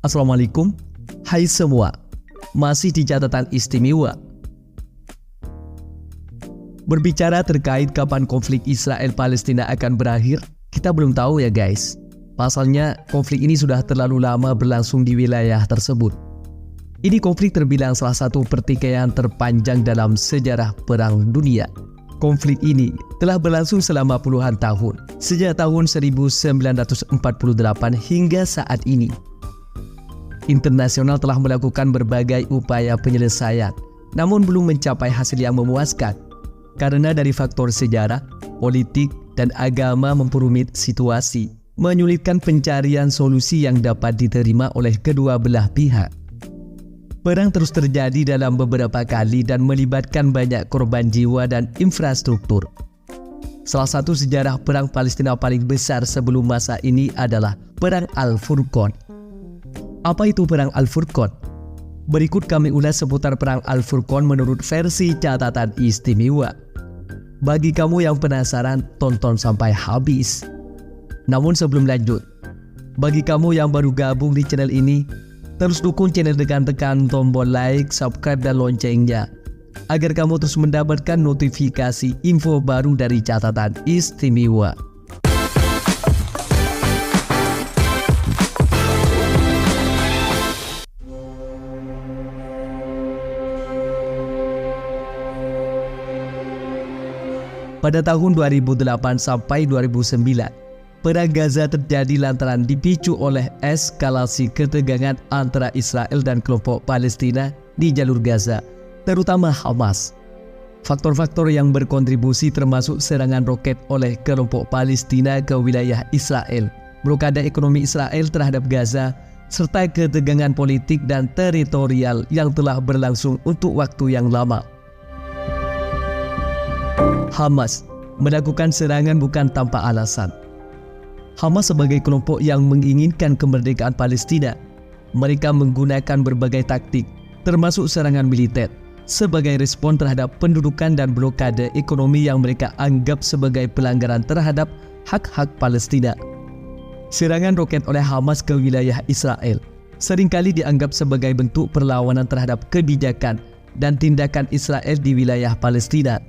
Assalamualaikum, hai semua, masih di catatan istimewa. Berbicara terkait kapan konflik Israel-Palestina akan berakhir, kita belum tahu ya guys. Pasalnya, konflik ini sudah terlalu lama berlangsung di wilayah tersebut. Ini konflik terbilang salah satu pertikaian terpanjang dalam sejarah Perang Dunia. Konflik ini telah berlangsung selama puluhan tahun, sejak tahun 1948 hingga saat ini. Internasional telah melakukan berbagai upaya penyelesaian, namun belum mencapai hasil yang memuaskan. Karena dari faktor sejarah, politik, dan agama memperumit situasi, menyulitkan pencarian solusi yang dapat diterima oleh kedua belah pihak. Perang terus terjadi dalam beberapa kali dan melibatkan banyak korban jiwa dan infrastruktur. Salah satu sejarah perang Palestina paling besar sebelum masa ini adalah Perang Al-Furqan. Apa itu Perang Al-Furqan? Berikut kami ulas seputar Perang Al-Furqan menurut versi catatan istimewa. Bagi kamu yang penasaran, tonton sampai habis. Namun sebelum lanjut, bagi kamu yang baru gabung di channel ini, terus dukung channel dengan tekan tombol like, subscribe, dan loncengnya, agar kamu terus mendapatkan notifikasi info baru dari catatan istimewa. Pada tahun 2008 sampai 2009, Perang Gaza terjadi lantaran dipicu oleh eskalasi ketegangan antara Israel dan kelompok Palestina di jalur Gaza, terutama Hamas. Faktor-faktor yang berkontribusi termasuk serangan roket oleh kelompok Palestina ke wilayah Israel, blokade ekonomi Israel terhadap Gaza, serta ketegangan politik dan teritorial yang telah berlangsung untuk waktu yang lama. Hamas melakukan serangan bukan tanpa alasan. Hamas sebagai kelompok yang menginginkan kemerdekaan Palestina, mereka menggunakan berbagai taktik, termasuk serangan militer, sebagai respon terhadap pendudukan dan blokade ekonomi yang mereka anggap sebagai pelanggaran terhadap hak-hak Palestina. Serangan roket oleh Hamas ke wilayah Israel seringkali dianggap sebagai bentuk perlawanan terhadap kebijakan dan tindakan Israel di wilayah Palestina.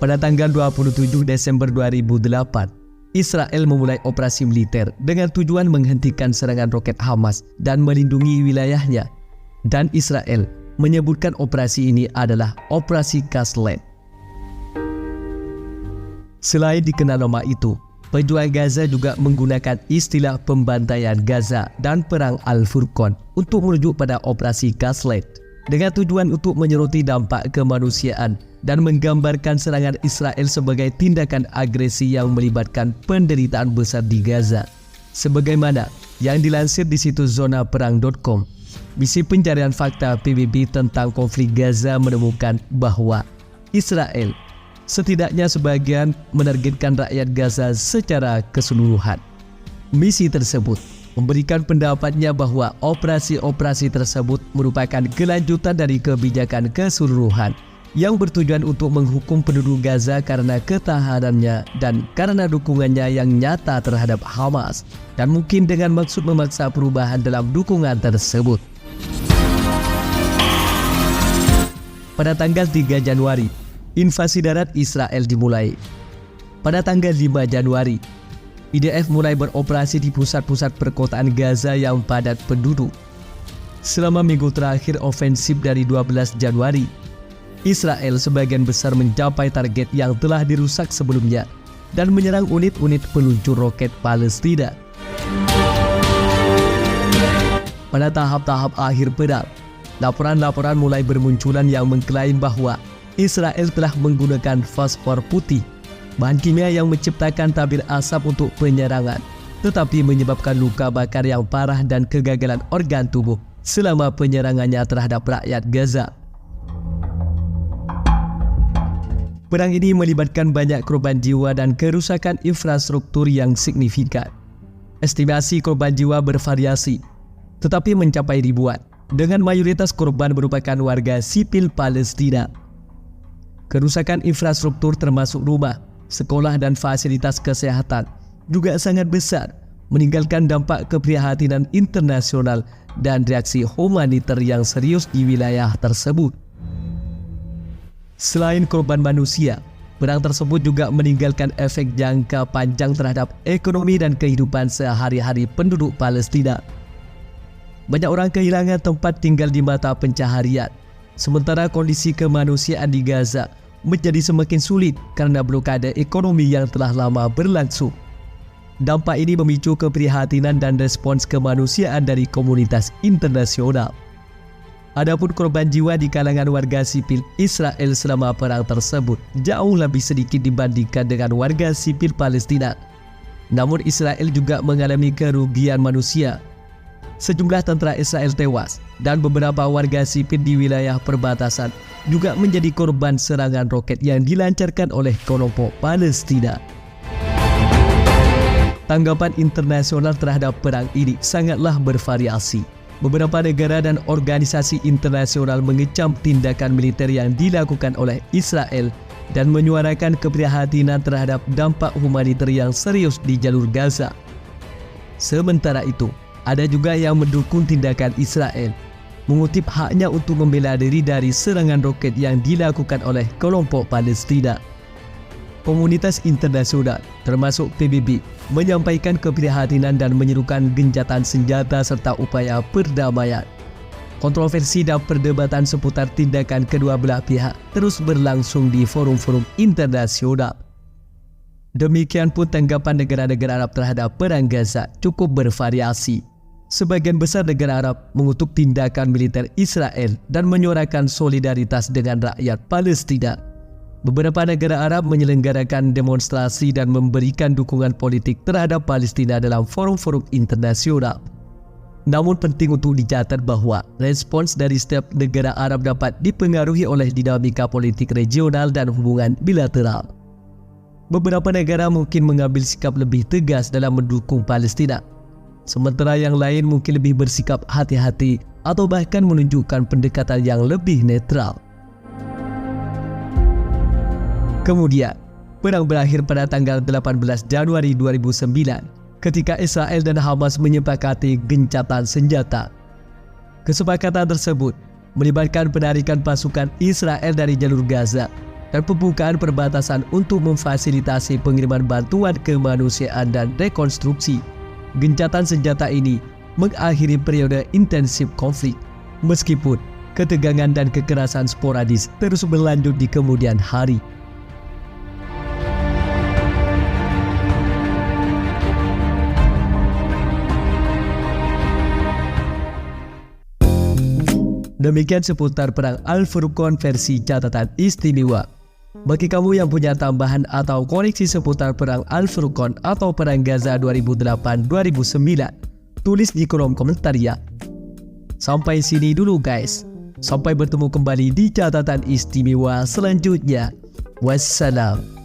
Pada tanggal 27 Desember 2008, Israel memulai operasi militer dengan tujuan menghentikan serangan roket Hamas dan melindungi wilayahnya. Dan Israel menyebutkan operasi ini adalah Operasi Kaslet. Selain dikenal nama itu, pejuang Gaza juga menggunakan istilah pembantaian Gaza dan Perang Al-Furqan untuk merujuk pada Operasi Kaslet, dengan tujuan untuk menyoroti dampak kemanusiaan dan menggambarkan serangan Israel sebagai tindakan agresi yang melibatkan penderitaan besar di Gaza. Sebagaimana yang dilansir di situs zonaperang.com, misi pencarian fakta PBB tentang konflik Gaza menemukan bahwa Israel setidaknya sebagian menargetkan rakyat Gaza secara keseluruhan. Misi tersebut memberikan pendapatnya bahwa operasi-operasi tersebut merupakan kelanjutan dari kebijakan keseluruhan yang bertujuan untuk menghukum penduduk Gaza karena ketahanannya dan karena dukungannya yang nyata terhadap Hamas, dan mungkin dengan maksud memaksa perubahan dalam dukungan tersebut. Pada tanggal 3 Januari, invasi darat Israel dimulai. Pada tanggal 5 Januari, IDF mulai beroperasi di pusat-pusat perkotaan Gaza yang padat penduduk. Selama minggu terakhir ofensif dari 12 Januari, Israel sebagian besar mencapai target yang telah dirusak sebelumnya dan menyerang unit-unit peluncur roket Palestina. Pada tahap-tahap akhir perang, laporan-laporan mulai bermunculan yang mengklaim bahwa Israel telah menggunakan fosfor putih, bahan kimia yang menciptakan tabir asap untuk penyerangan, tetapi menyebabkan luka bakar yang parah dan kegagalan organ tubuh selama penyerangannya terhadap rakyat Gaza. Perang ini melibatkan banyak korban jiwa dan kerusakan infrastruktur yang signifikan. Estimasi korban jiwa bervariasi, tetapi mencapai ribuan, dengan mayoritas korban merupakan warga sipil Palestina. Kerusakan infrastruktur termasuk rumah, sekolah, dan fasilitas kesehatan juga sangat besar, meninggalkan dampak keprihatinan internasional dan reaksi humaniter yang serius di wilayah tersebut. Selain korban manusia, perang tersebut juga meninggalkan efek jangka panjang terhadap ekonomi dan kehidupan sehari-hari penduduk Palestina. Banyak orang kehilangan tempat tinggal di mata pencaharian, sementara kondisi kemanusiaan di Gaza menjadi semakin sulit karena blokade ekonomi yang telah lama berlangsung. Dampak ini memicu keprihatinan dan respons kemanusiaan dari komunitas internasional. Adapun korban jiwa di kalangan warga sipil Israel selama perang tersebut jauh lebih sedikit dibandingkan dengan warga sipil Palestina. Namun Israel juga mengalami kerugian manusia. Sejumlah tentara Israel tewas dan beberapa warga sipil di wilayah perbatasan juga menjadi korban serangan roket yang dilancarkan oleh kelompok Palestina. Tanggapan internasional terhadap perang ini sangatlah bervariasi. Beberapa negara dan organisasi internasional mengecam tindakan militer yang dilakukan oleh Israel dan menyuarakan keprihatinan terhadap dampak humaniter yang serius di jalur Gaza. Sementara itu, ada juga yang mendukung tindakan Israel, mengutip haknya untuk membela diri dari serangan roket yang dilakukan oleh kelompok Palestina. Komunitas internasional, termasuk PBB, menyampaikan keprihatinan dan menyerukan gencatan senjata serta upaya perdamaian. Kontroversi dan perdebatan seputar tindakan kedua belah pihak terus berlangsung di forum-forum internasional. Demikian pun tanggapan negara-negara Arab terhadap perang Gaza cukup bervariasi. Sebagian besar negara Arab mengutuk tindakan militer Israel dan menyuarakan solidaritas dengan rakyat Palestina. Beberapa negara Arab menyelenggarakan demonstrasi dan memberikan dukungan politik terhadap Palestina dalam forum-forum internasional. Namun penting untuk dicatat bahwa respons dari setiap negara Arab dapat dipengaruhi oleh dinamika politik regional dan hubungan bilateral. Beberapa negara mungkin mengambil sikap lebih tegas dalam mendukung Palestina, sementara yang lain mungkin lebih bersikap hati-hati atau bahkan menunjukkan pendekatan yang lebih netral. Kemudian, perang berakhir pada tanggal 18 Januari 2009 ketika Israel dan Hamas menyepakati gencatan senjata. Kesepakatan tersebut melibatkan penarikan pasukan Israel dari jalur Gaza dan pembukaan perbatasan untuk memfasilitasi pengiriman bantuan kemanusiaan dan rekonstruksi. Gencatan senjata ini mengakhiri periode intensif konflik, meskipun ketegangan dan kekerasan sporadis terus berlanjut di kemudian hari. Demikian seputar perang Al-Furqan versi catatan istimewa. Bagi kamu yang punya tambahan atau koreksi seputar perang Al-Furqan atau perang Gaza 2008-2009, tulis di kolom komentar ya. Sampai sini dulu guys. Sampai bertemu kembali di catatan istimewa selanjutnya. Wassalam.